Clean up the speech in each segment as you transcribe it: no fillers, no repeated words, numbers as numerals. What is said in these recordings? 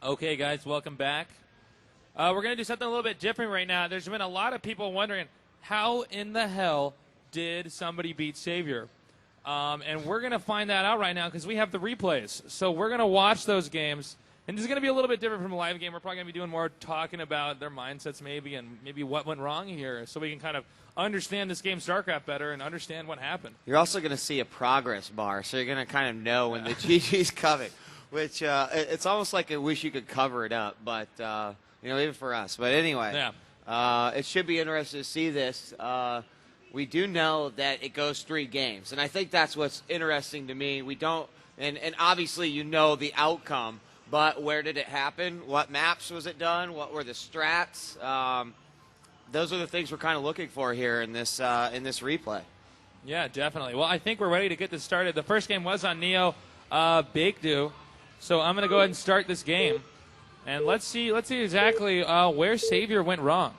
Okay, guys, welcome back. We're going to do something a little bit different right now. There's been a lot of people wondering, how in the hell did somebody beat SaviOr? And we're going to find that out right now because we have the replays. So we're going to watch those games. And this is going to be a little bit different from a live game. We're probably going to be doing more talking about their mindsets maybe and maybe what went wrong here so we can kind of understand this game StarCraft better and understand what happened. You're also going to see a progress bar, so you're going to kind of know when the GG's coming, which it's almost like I wish you could cover it up, but, even for us. But anyway, it should be interesting to see this. We do know that it goes 3 games, and I think that's what's interesting to me. We don't, and obviously you know the outcome, but where did it happen? What maps was it done? What were the strats? Those are the things we're kind of looking for here in this replay. Yeah, definitely. Well, I think we're ready to get this started. The first game was on Neo Bakedu, so I'm going to go ahead and start this game, and let's see exactly where SaviOr went wrong.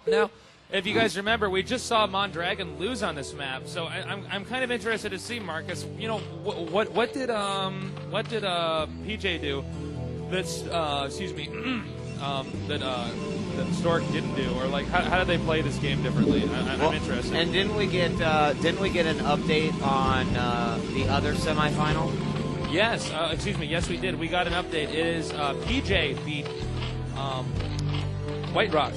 Now, if you guys remember, we just saw Mondragon lose on this map, so I'm kind of interested to see, Marcus. You know, what did PJ do? That's that Stork didn't do, or like how did they play this game differently? I'm interested. And didn't we get an update on the other semifinal? Yes, yes we did. We got an update. It is PJ beat White Rock,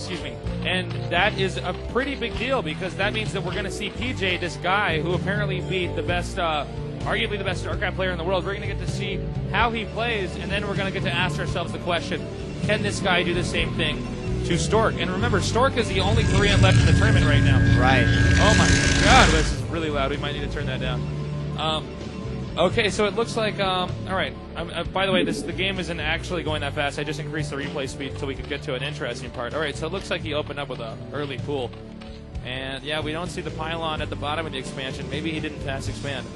and that is a pretty big deal because that means that we're going to see PJ, this guy who apparently beat the best, arguably the best StarCraft player in the world. We're going to get to see how he plays, and then we're going to get to ask ourselves the question: can this guy do the same thing to Stork? And remember, Stork is the only Korean left in the tournament right now. Right. Oh my God, this is really loud. We might need to turn that down. Okay, so it looks like, all right. By the way, the game isn't actually going that fast. I just increased the replay speed so we could get to an interesting part. All right, so it looks like he opened up with an early pool. And, yeah, we don't see the pylon at the bottom of the expansion. Maybe he didn't pass expand.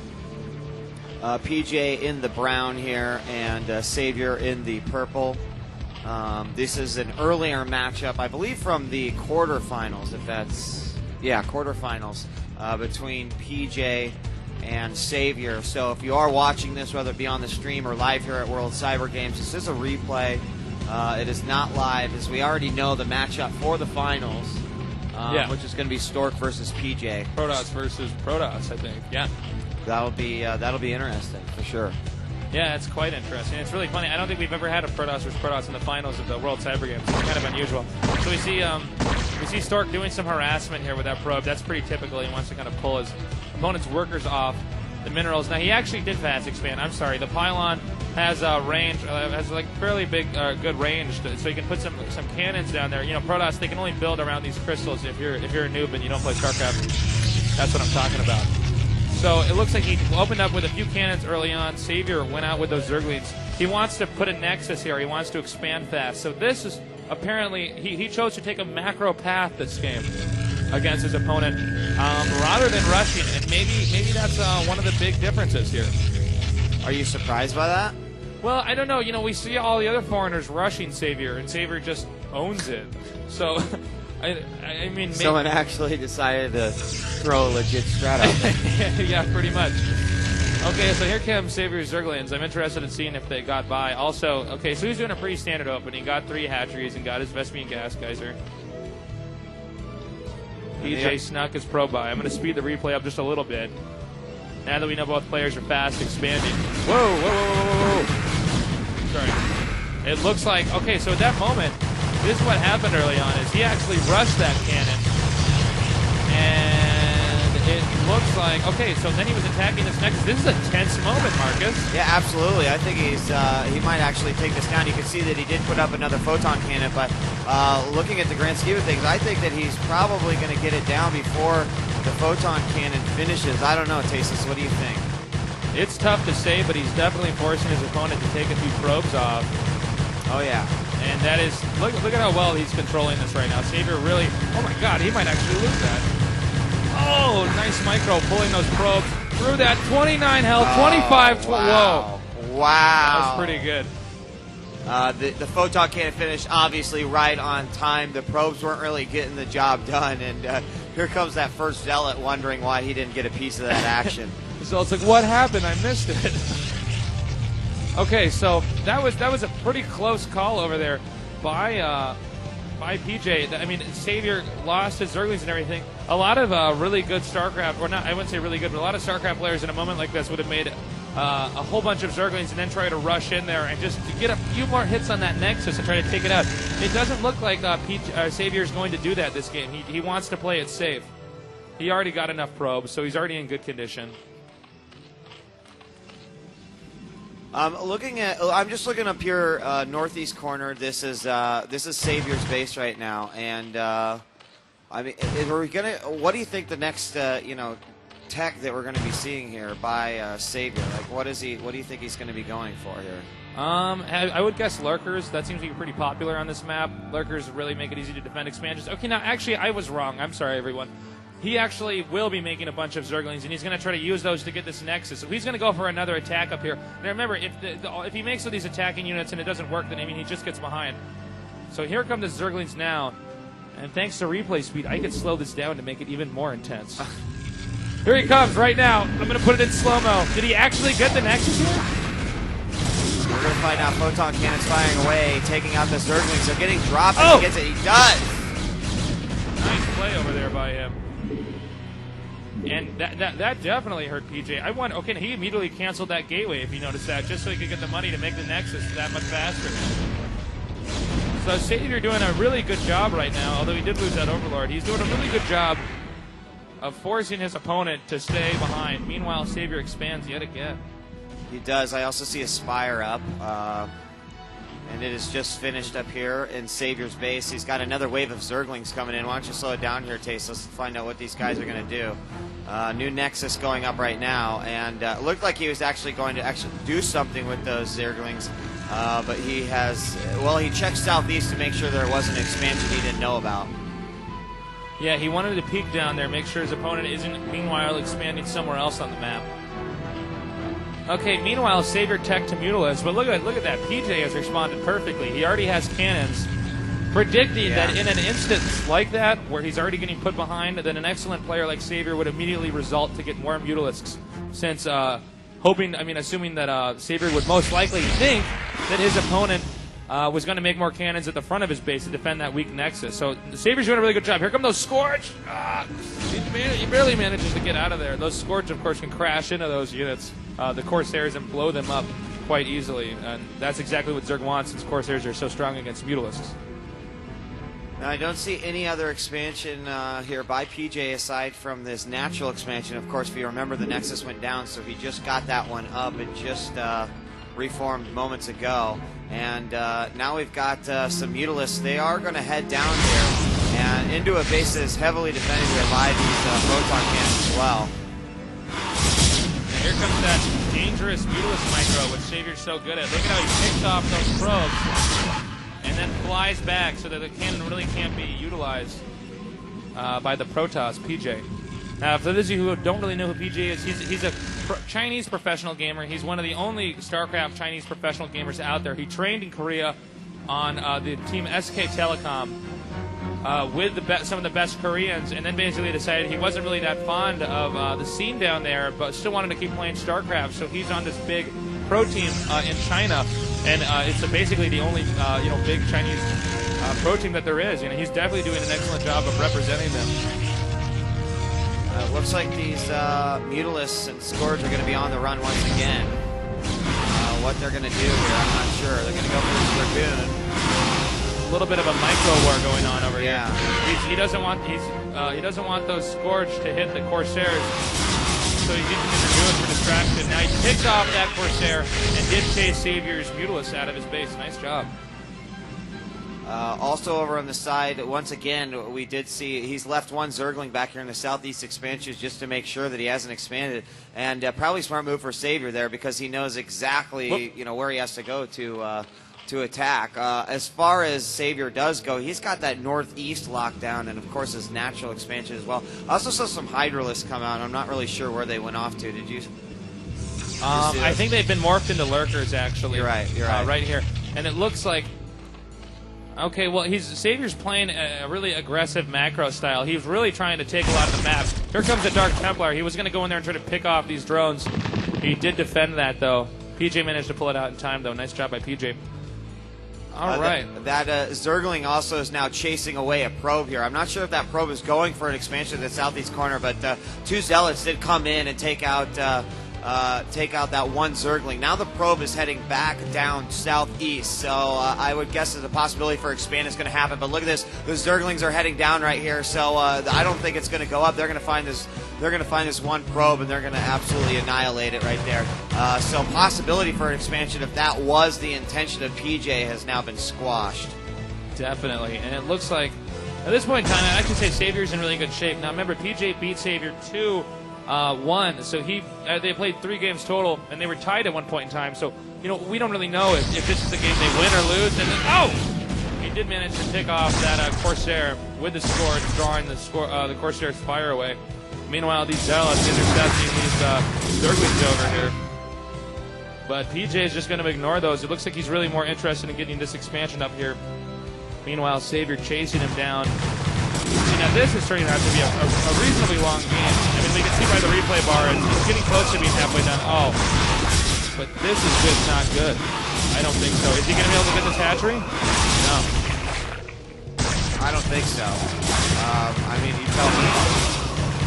PJ in the brown here and SaviOr in the purple. This is an earlier matchup, I believe, from the quarterfinals, quarterfinals between PJ and SaviOr. So if you are watching this, whether it be on the stream or live here at World Cyber Games, this is a replay. It is not live, as we already know the matchup for the finals, which is going to be Stork versus PJ. Protoss versus Protoss, I think. Yeah. That'll be interesting for sure. Yeah, it's quite interesting. It's really funny. I don't think we've ever had a Protoss versus Protoss in the finals of the World Cyber Games. It's kind of unusual. So we see Stork doing some harassment here with that probe. That's pretty typical. He wants to kind of pull his opponent's workers off the minerals. Now, he actually did fast expand. I'm sorry. The pylon has range, has like fairly big, good range, so you can put some cannons down there. You know, Protoss, they can only build around these crystals if you're a noob and you don't play StarCraft. That's what I'm talking about. So it looks like he opened up with a few cannons early on. SaviOr went out with those Zerglings. He wants to put a Nexus here. He wants to expand fast. So this is apparently, he chose to take a macro path this game against his opponent rather than rushing. And maybe that's one of the big differences here. Are you surprised by that? Well, I don't know. You know, we see all the other foreigners rushing SaviOr, and SaviOr just owns it. So, I mean, maybe someone actually decided to throw a legit strat out there. Yeah, pretty much. Okay, so here comes SaviOr's Zerglings. I'm interested in seeing if they got by. Also, okay, so he's doing a pretty standard opening. Got 3 hatcheries and got his Vespian gas geyser. PJ snuck his probe by. I'm going to speed the replay up just a little bit. Now that we know both players are fast expanding. Whoa. Sorry. It looks like, okay, so at that moment, this is what happened early on, is he actually rushed that cannon. And it looks like, okay, so then he was attacking this Nexus. This is a tense moment, Marcus. Yeah, absolutely. I think he might actually take this down. You can see that he did put up another photon cannon, but looking at the grand scheme of things, I think that he's probably going to get it down before the photon cannon finishes. I don't know, Tasis, what do you think? It's tough to say, but he's definitely forcing his opponent to take a few probes off. Oh, yeah. And that is, look at how well he's controlling this right now. SaviOr really, oh my God, he might actually lose that. Oh, nice micro pulling those probes through that. 29 health, 25, wow. Whoa. Wow. That was pretty good. The photon cannon finished obviously right on time. The probes weren't really getting the job done, and here comes that first zealot wondering why he didn't get a piece of that action. So it's like, what happened? I missed it. Okay, so that was a pretty close call over there by PJ. I mean, SaviOr lost his Zerglings and everything. A lot of really good StarCraft, or not, I wouldn't say really good, but a lot of StarCraft players in a moment like this would have made a whole bunch of Zerglings and then try to rush in there and just get a few more hits on that Nexus and try to take it out. It doesn't look like SaviOr is going to do that this game. He wants to play it safe. He already got enough probes, so he's already in good condition. I'm just looking up here, northeast corner. This is SaviOr's base right now, and I mean, what do you think the next tech that we're going to be seeing here by SaviOr? Like, what do you think he's going to be going for here? I would guess Lurkers. That seems to be pretty popular on this map. Lurkers really make it easy to defend expansions. Okay, now actually I was wrong. I'm sorry, everyone. He actually will be making a bunch of Zerglings, and he's going to try to use those to get this Nexus. So he's going to go for another attack up here. Now remember, if he makes all these attacking units and it doesn't work, then I mean he just gets behind. So here come the Zerglings now, and thanks to replay speed, I can slow this down to make it even more intense. Here he comes right now. I'm going to put it in slow-mo. Did he actually get the Nexus here? We're going to find out. Photon cannons firing away, taking out the Zerglings. They're getting dropped, oh! He gets it. He does! Nice play over there by him. And that definitely hurt PJ. Okay, he immediately canceled that gateway, if you noticed that, just so he could get the money to make the Nexus that much faster. So SaviOr doing a really good job right now, although he did lose that Overlord. He's doing a really good job of forcing his opponent to stay behind. Meanwhile, SaviOr expands yet again. He does. I also see a Spire up. And it is just finished up here in SaviOr's base. He's got another wave of Zerglings coming in. Why don't you slow it down here, Taste? Let's find out what these guys are going to do. New Nexus going up right now, and it looked like he was actually going to do something with those Zerglings, but he checked southeast to make sure there wasn't an expansion he didn't know about. Yeah, he wanted to peek down there, make sure his opponent isn't meanwhile expanding somewhere else on the map. Okay, meanwhile, SaviOr tech to Mutalisk, but look at that. PJ has responded perfectly. He already has cannons, predicting that in an instance like that, where he's already getting put behind, then an excellent player like SaviOr would immediately result to get more Mutalisks, since assuming that SaviOr would most likely think that his opponent was going to make more cannons at the front of his base to defend that weak Nexus. So SaviOr's doing a really good job. Here come those Scourge! He barely manages to get out of there. Those Scourge, of course, can crash into those units, the Corsairs, and blow them up quite easily. And that's exactly what Zerg wants, since Corsairs are so strong against Mutalisks. Now, I don't see any other expansion here by PJ aside from this natural expansion. Of course, if you remember, the Nexus went down, so he just got that one up. It just reformed moments ago. And now we've got some Mutalisks. They are going to head down here and into a base that is heavily defended here by these Photon cannons as well. And here comes that dangerous Mutalisk micro, which SaviOr's so good at. Look at how he picks off those probes and then flies back so that the cannon really can't be utilized by the Protoss, PJ. Now, for those of you who don't really know who PJ is, he's a Chinese professional gamer. He's one of the only StarCraft Chinese professional gamers out there. He trained in Korea on the team SK Telecom with some of the best Koreans, and then basically decided he wasn't really that fond of the scene down there, but still wanted to keep playing StarCraft. So he's on this big pro team in China, and it's basically the only big Chinese pro team that there is. He's definitely doing an excellent job of representing them. Looks like these Mutalisks and Scourge are going to be on the run once again. What they're going to do here, I'm not sure. They're going to go for this Dragoon. A little bit of a micro war going on over here. He doesn't want those Scourge to hit the Corsairs, so he's using the Dragoon for distraction. Now he picked off that Corsair and did chase SaviOr's Mutalisk out of his base. Nice job. Also over on the side, once again, we did see he's left one Zergling back here in the southeast expansions just to make sure that he hasn't expanded, and probably a smart move for SaviOr there because he knows exactly where he has to go to attack. As far as SaviOr does go, he's got that northeast lockdown, and of course his natural expansion as well. I also saw some Hydralisks come out. I'm not really sure where they went off to. Did you? I think they've been morphed into Lurkers actually. You're right. Right here, and it looks like. Okay, well, SaviOr's playing a really aggressive macro style. He's really trying to take a lot of the map. Here comes the Dark Templar. He was going to go in there and try to pick off these drones. He did defend that, though. PJ managed to pull it out in time, though. Nice job by PJ. All right. That Zergling also is now chasing away a probe here. I'm not sure if that probe is going for an expansion to the southeast corner, but 2 Zealots did come in and take out that one Zergling. Now the probe is heading back down southeast, so I would guess that the possibility for expand is going to happen. But look at this. The Zerglings are heading down right here, so I don't think it's going to go up. They're going to find this. They're going to find this one probe, and they're going to absolutely annihilate it right there. So possibility for an expansion, if that was the intention of PJ, has now been squashed. Definitely. And it looks like, at this point in time, I actually say SaviOr's in really good shape. Now, remember, PJ beat SaviOr 2-1, so they played 3 games total, and they were tied at one point in time. So, we don't really know if this is the game they win or lose. And then, he did manage to pick off that Corsair with the score, drawing the Corsair's fire away. Meanwhile, these Zealots intercepting these Zerglings over here. But PJ is just going to ignore those. It looks like he's really more interested in getting this expansion up here. Meanwhile, SaviOr chasing him down. See, now this is turning out to be a reasonably long game. I mean, we can see by the replay bar, it's getting close to being halfway done. Oh, but this is just not good. I don't think so. Is he going to be able to get this hatchery? No. I don't think so. I mean, you tell me.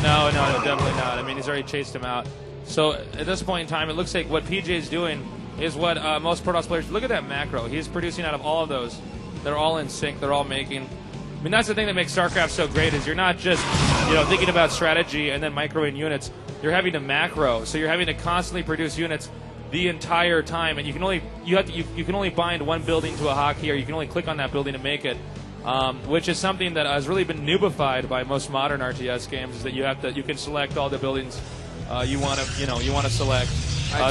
No, definitely not. I mean, he's already chased him out. So at this point in time, it looks like what PJ is doing is what most Protoss players. Look at that macro. He's producing out of all of those. They're all in sync. They're all making. I mean, that's the thing that makes StarCraft so great is you're not just thinking about strategy and then microing units. You're having to macro, so you're having to constantly produce units the entire time, and you can only bind one building to a hotkey, or you can only click on that building to make it. Which is something that has really been noobified by most modern RTS games. Is that you can select all the buildings you want to select.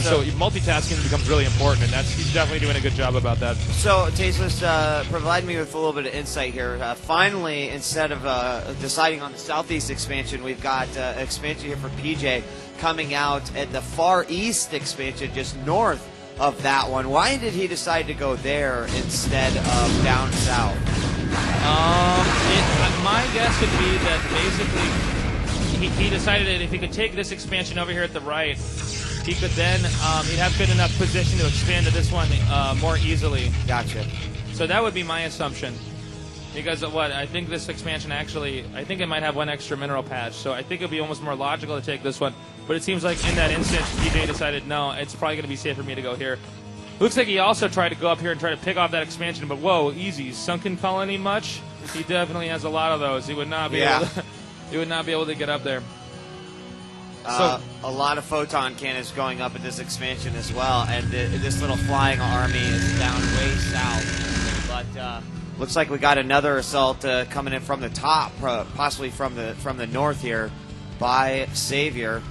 So multitasking becomes really important, and he's definitely doing a good job about that. So Tasteless, provide me with a little bit of insight here. Finally, instead of deciding on the southeast expansion, we've got expansion here for PJ coming out at the far east expansion, just north of that one. Why did he decide to go there instead of down south? My guess would be that basically he decided that if he could take this expansion over here at the right, he could then he'd have good enough position to expand to this one more easily. Gotcha. So that would be my assumption. Because of what? I think this expansion actually, I think it might have one extra mineral patch, so I think it would be almost more logical to take this one. But it seems like in that instance, PJ decided, no, it's probably going to be safe for me to go here. Looks like he also tried to go up here and try to pick off that expansion, but whoa, easy. Sunken Colony much? He definitely has a lot of those. He would not be able to get up there. A lot of photon cannons going up at this expansion as well, and this little flying army is down way south. But looks like we got another assault coming in from the top, possibly from the north here by SaviOr.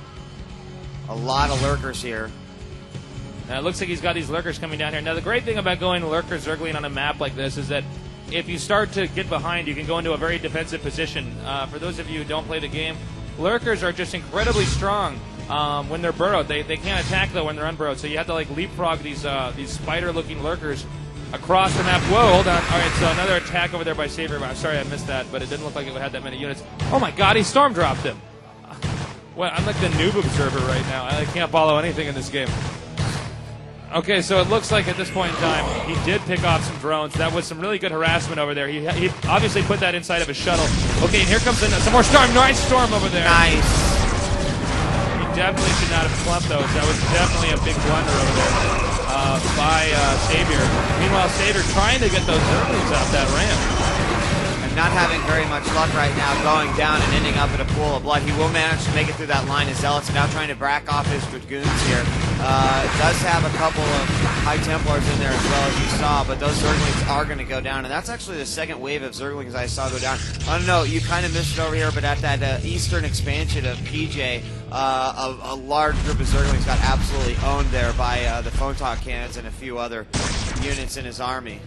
A lot of lurkers here. Now it looks like he's got these lurkers coming down here. Now the great thing about going lurker Zergling on a map like this is that if you start to get behind, you can go into a very defensive position. For those of you who don't play the game, lurkers are just incredibly strong when they're burrowed. They can't attack though when they're unburrowed, so you have to like leapfrog these spider-looking lurkers across the map. Whoa, hold on. All right, so another attack over there by SaviOr. I'm sorry I missed that, but it didn't look like it had that many units. Oh my God, he storm dropped him. Well, I'm like the noob observer right now. I can't follow anything in this game. Okay, so it looks like at this point in time, he did pick off some drones. That was some really good harassment over there. He obviously put that inside of his shuttle. Okay, and here comes some more storm. Nice storm over there. Nice. He definitely should not have clumped those. That was definitely a big blunder over there by SaviOr. Meanwhile, SaviOr trying to get those Zerglings out that ramp. Not having very much luck right now, going down and ending up in a pool of blood. He will manage to make it through that line. His Zealots are now trying to back off his Dragoons here. Does have a couple of High Templars in there as well, as you saw, but those Zerglings are going to go down, and that's actually the second wave of Zerglings I saw go down. I don't know, you kind of missed it over here, but at that eastern expansion of PJ, a large group of Zerglings got absolutely owned there by the photon cannons and a few other units in his army.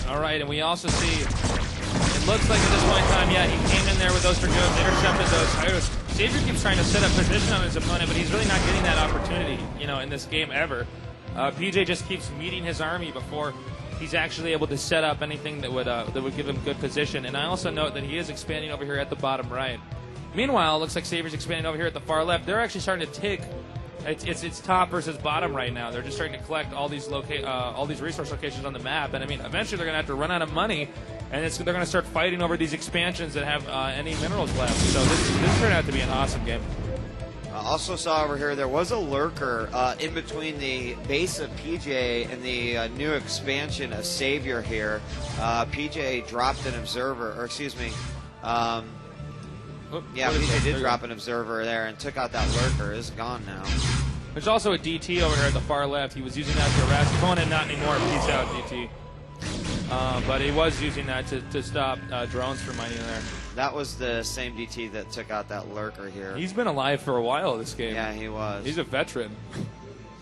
All right, and we also see, it looks like at this point in time, yeah, he came in there with those Dragoons, intercepted those. SaviOr keeps trying to set up position on his opponent, but he's really not getting that opportunity, in this game ever. PJ just keeps meeting his army before he's actually able to set up anything that would give him good position. And I also note that he is expanding over here at the bottom right. Meanwhile, it looks like SaviOr's expanding over here at the far left. They're actually starting to take It's top versus bottom right now. They're just trying to collect all these resource locations on the map, and I mean, eventually they're going to have to run out of money, and they're going to start fighting over these expansions that have any minerals left. So this turned out to be an awesome game. Also saw over here there was a lurker in between the base of PJ and the new expansion of SaviOr here. PJ dropped an observer, or excuse me. Yeah, PJ did drop an observer there and took out that lurker. It's gone now. There's also a DT over here at the far left. He was using that to harass his opponent. Not anymore. Peace out, DT. But he was using that to stop drones from mining there. That was the same DT that took out that lurker here. He's been alive for a while this game. Yeah, he was. He's a veteran.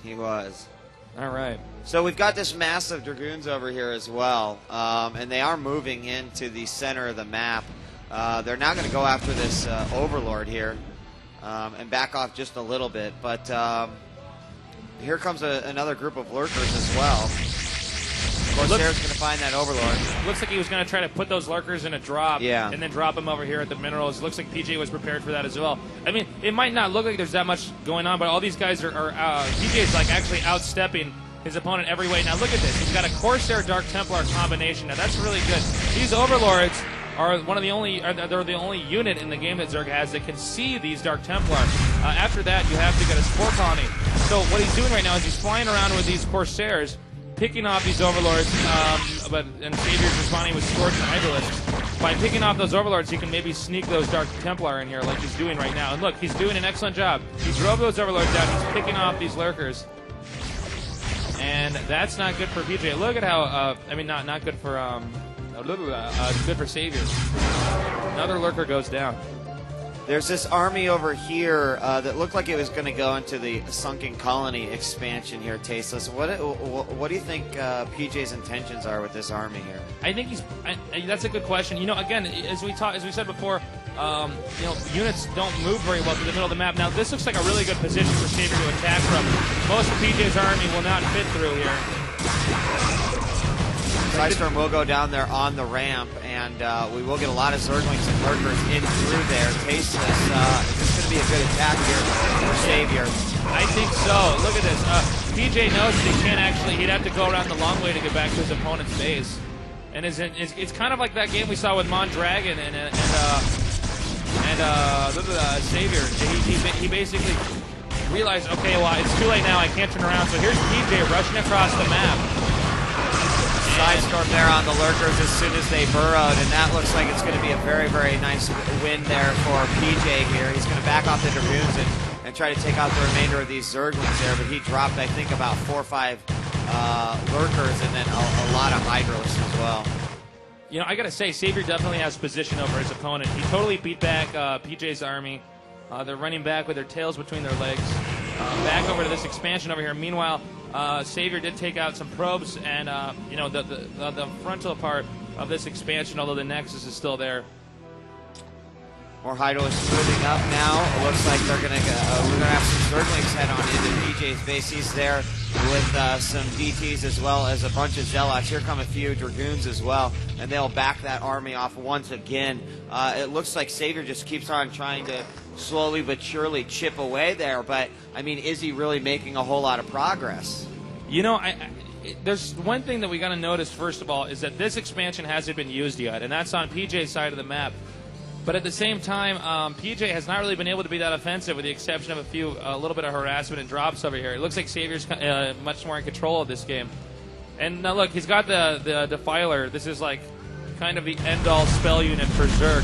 He was. All right. So we've got this mass of Dragoons over here as well, and they are moving into the center of the map. They're now going to go after this Overlord here and back off just a little bit. But here comes another group of lurkers as well. Corsair's going to find that Overlord. Looks like he was going to try to put those lurkers in a drop and then drop them over here at the minerals. Looks like PJ was prepared for that as well. I mean, it might not look like there's that much going on, but all these guys are PJ's like actually outstepping his opponent every way. Now look at this. He's got a Corsair Dark Templar combination. Now that's really good. These Overlords are they're the only unit in the game that Zerg has that can see these Dark Templar. After that, you have to get a Spore Colony. So what he's doing right now is he's flying around with these Corsairs, picking off these Overlords, and SaviOr's responding with Scorch and Hydralisks. By picking off those Overlords, he can maybe sneak those Dark Templar in here like he's doing right now. And look, he's doing an excellent job. He drove those Overlords down. He's picking off these Lurkers. And that's not good for PJ. Look at how, not good for, it's good for SaviOr. Another Lurker goes down. There's this army over here that looked like it was going to go into the Sunken Colony expansion here, Tasteless. What do you think PJ's intentions are with this army here? I think that's a good question. You know, again, as we said before, units don't move very well through the middle of the map. Now, this looks like a really good position for SaviOr to attack from. Most of PJ's army will not fit through here. Sidestorm will go down there on the ramp, and we will get a lot of Zerglings and Lurkers in through there. Tasteless, is this going to be a good attack here for SaviOr? I think so. Look at this. PJ knows that he can't actually, he'd have to go around the long way to get back to his opponent's base. And it's kind of like that game we saw with Mondragon and SaviOr. He basically realized, okay, well, it's too late now. I can't turn around. So here's PJ rushing across the map. Sidestorm there on the Lurkers as soon as they burrowed, and that looks like it's going to be a very, very nice win there for PJ here. He's going to back off the Dragoons and try to take out the remainder of these Zerglings there, but he dropped, I think, about 4 or 5 Lurkers and then a lot of Hydralisks as well. You know, I got to say, SaviOr definitely has position over his opponent. He totally beat back PJ's army. They're running back with their tails between their legs. Back over to this expansion over here. Meanwhile, SaviOr did take out some probes and, the frontal part of this expansion, although the Nexus is still there. More Hydralisks moving up now. It looks like we're gonna have some Zerglings head on into PJ's base. He's there with some DTs as well as a bunch of Zealots. Here come a few Dragoons as well, and they'll back that army off once again. It looks like SaviOr just keeps on trying to slowly but surely chip away there, but I mean, is he really making a whole lot of progress? You know, there's one thing that we got to notice first of all is that this expansion hasn't been used yet, and that's on PJ's side of the map. But at the same time, PJ has not really been able to be that offensive, with the exception of a little bit of harassment and drops over here. It looks like SaviOr's much more in control of this game. And now look, he's got the Defiler. This is like kind of the end-all spell unit for Zerg.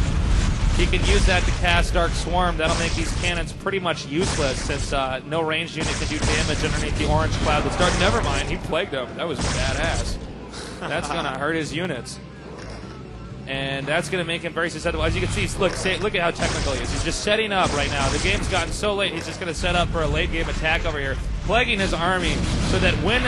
He can use that to cast Dark Swarm. That'll make these cannons pretty much useless, since no ranged unit can do damage underneath the orange cloud that's dark. Never mind, he plagued them. That was badass. That's going to hurt his units. And that's going to make him very susceptible. As you can see, look at how technical he is. He's just setting up right now. The game's gotten so late, he's just going to set up for a late-game attack over here, plaguing his army so that when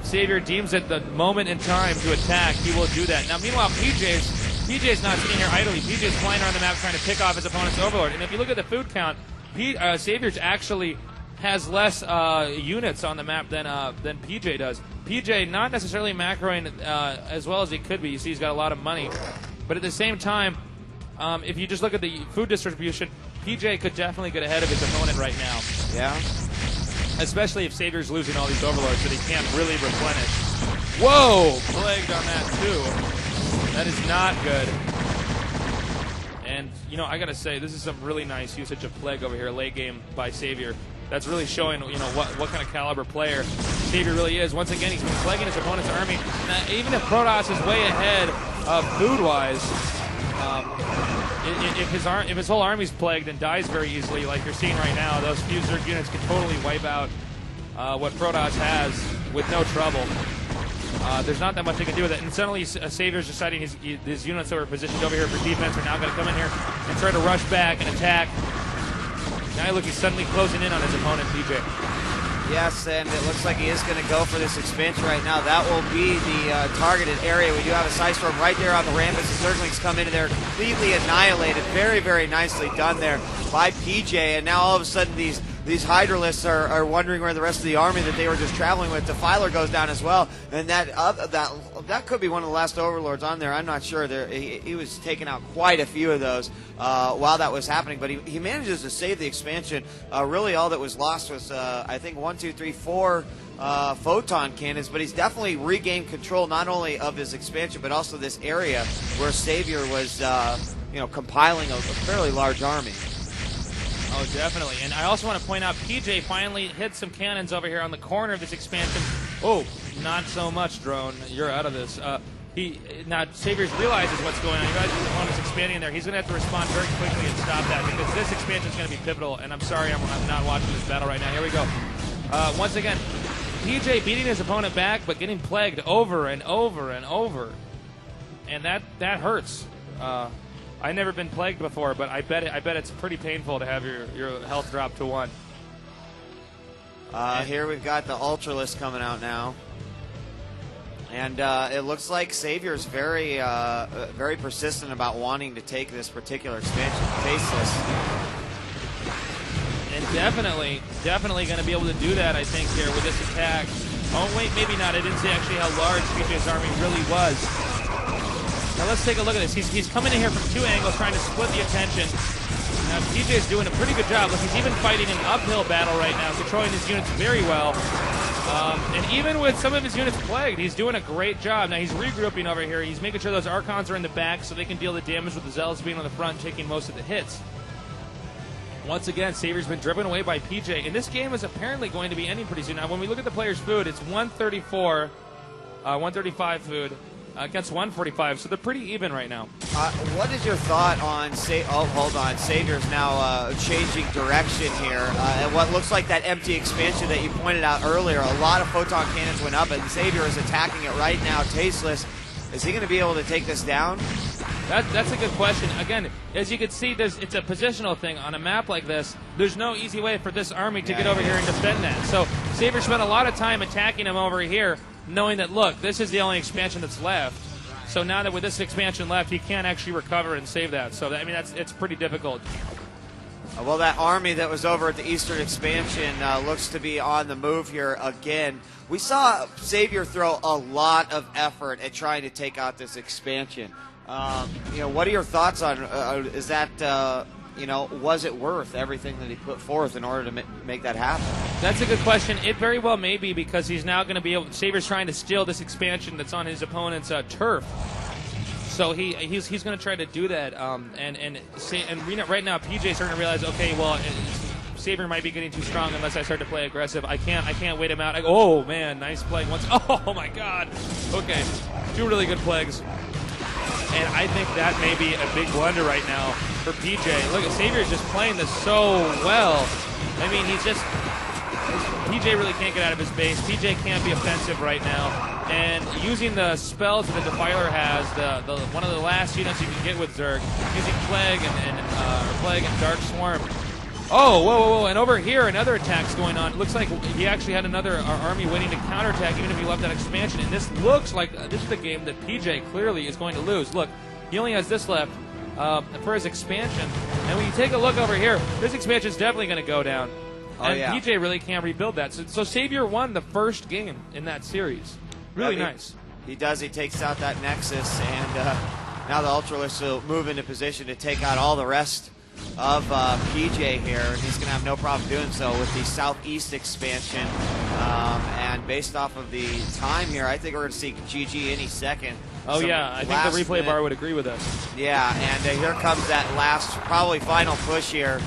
SaviOr deems it the moment in time to attack, he will do that. Now, meanwhile, PJ's not sitting here idly. PJ's flying around the map trying to pick off his opponent's Overlord. And if you look at the food count, SaviOr's actually has less units on the map than PJ does. PJ not necessarily macroing as well as he could be. You see he's got a lot of money. But at the same time, if you just look at the food distribution, PJ could definitely get ahead of his opponent right now. Yeah. especially if SaviOr's losing all these overlords that he can't really replenish. Whoa! Plagued on that, too. That is not good. And, you know, I got to say, this is some really nice usage of Plague over here, late game by SaviOr. That's really showing, you know, what kind of caliber player SaviOr really is. Once again, he's been plaguing his opponent's army. Now, even if Protoss is way ahead food-wise, if his whole army's plagued and dies very easily, like you're seeing right now, those few Zerg units can totally wipe out what Protoss has with no trouble. There's not that much they can do with it. And suddenly SaviOr's deciding his units that were positioned over here for defense are now going to come in here and try to rush back and attack. Now look, he's suddenly closing in on his opponent, PJ. Yes, and it looks like he is going to go for this expansion right now. That will be the targeted area. We do have a size storm right there on the ramp as the Zerglings come into there, completely annihilated. Very, very nicely done there by PJ. And now all of a sudden these Hydralisks are wondering where the rest of the army that they were just traveling with. Defiler goes down as well, and that could be one of the last overlords on there. I'm not sure. He was taking out quite a few of those while that was happening, but he manages to save the expansion. Really, all that was lost was I think 1, 2, 3, 4 photon cannons, but he's definitely regained control not only of his expansion but also this area where SaviOr was compiling a fairly large army. Oh, definitely. And I also want to point out, PJ finally hit some cannons over here on the corner of this expansion. Oh, not so much, Drone. You're out of this. Now, SaviOr realizes what's going on. He realizes his opponent's expanding there. He's going to have to respond very quickly and stop that because this expansion is going to be pivotal. And I'm sorry I'm not watching this battle right now. Here we go. Once again, PJ beating his opponent back but getting plagued over and over and over. And that hurts. I've never been plagued before, but I bet it's pretty painful to have your health drop to 1. Here we've got the Ultralisk coming out now. And it looks like SaviOr's very very persistent about wanting to take this particular expansion, Tasteless. And definitely going to be able to do that, I think, here with this attack. Oh, wait, maybe not. I didn't see actually how large PJ's army really was. Now let's take a look at this. He's coming in here from 2 angles, trying to split the attention. Now PJ's doing a pretty good job. Look, he's even fighting an uphill battle right now, controlling his units very well. And even with some of his units plagued, he's doing a great job. Now he's regrouping over here. He's making sure those Archons are in the back so they can deal the damage with the Zealots being on the front, taking most of the hits. Once again, SaviOr's been driven away by PJ, and this game is apparently going to be ending pretty soon. Now, when we look at the player's food, it's 134, 135 food against 145, so they're pretty even right now. What is your thought on, SaviOr's now changing direction here, and what looks like that empty expansion that you pointed out earlier. A lot of photon cannons went up, and SaviOr is attacking it right now. Tasteless, is he going to be able to take this down? That's a good question. Again, as you can see, it's a positional thing. On a map like this, there's no easy way for this army to get over here and defend that. So SaviOr spent a lot of time attacking him over here, knowing that, look, this is the only expansion that's left. So now that with this expansion left, he can't actually recover and save that. So, I mean, it's pretty difficult. Well, that army that was over at the Eastern expansion looks to be on the move here again. We saw SaviOr throw a lot of effort at trying to take out this expansion. What are your thoughts on, is that, was it worth everything that he put forth in order to make that happen? That's a good question. It very well may be, because he's now going to be able, SaviOr's trying to steal this expansion that's on his opponent's turf. So he's going to try to do that. Right now, PJ's starting to realize, okay, well, SaviOr might be getting too strong unless I start to play aggressive. I can't wait him out. Oh, man, nice plague. Oh, my God. Okay, 2 really good plagues. And I think that may be a big blunder right now for PJ. Look, SaviOr's just playing this so well. I mean, PJ really can't get out of his base. PJ can't be offensive right now. And using the spells that the Defiler has, one of the last units you can get with Zerg, using Plague and Dark Swarm. Oh, whoa, and over here, another attack's going on. It looks like he actually had another army waiting to counterattack, even if he left that expansion. And this looks like this is the game that PJ clearly is going to lose. Look, he only has this left for his expansion. And when you take a look over here, this expansion is definitely going to go down. And PJ really can't rebuild that. So SaviOr won the first game in that series. Really nice. He does. He takes out that Nexus, and now the Ultralisk will move into position to take out all the rest of PJ here, and he's going to have no problem doing so with the Southeast expansion. And based off of the time here, I think we're going to see GG any second. Oh, yeah, I think the replay bar would agree with us. Yeah, and here comes that last, probably final push here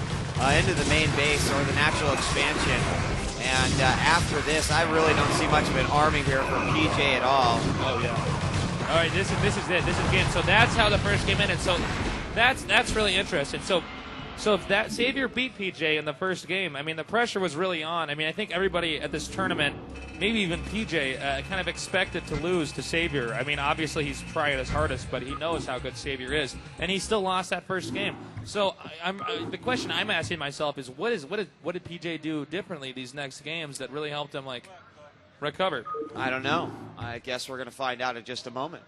into the main base or the natural expansion. And after this, I really don't see much of an arming here from PJ at all. Oh, yeah. All right, this is it. This is game. So that's how the first game ended. So that's really interesting. So if that SaviOr beat PJ in the first game, I mean, the pressure was really on. I mean, I think everybody at this tournament, maybe even PJ, kind of expected to lose to SaviOr. I mean, obviously he's trying his hardest, but he knows how good SaviOr is, and he still lost that first game. So the question I'm asking myself is, what did PJ do differently these next games that really helped him recover? I don't know. I guess we're going to find out in just a moment.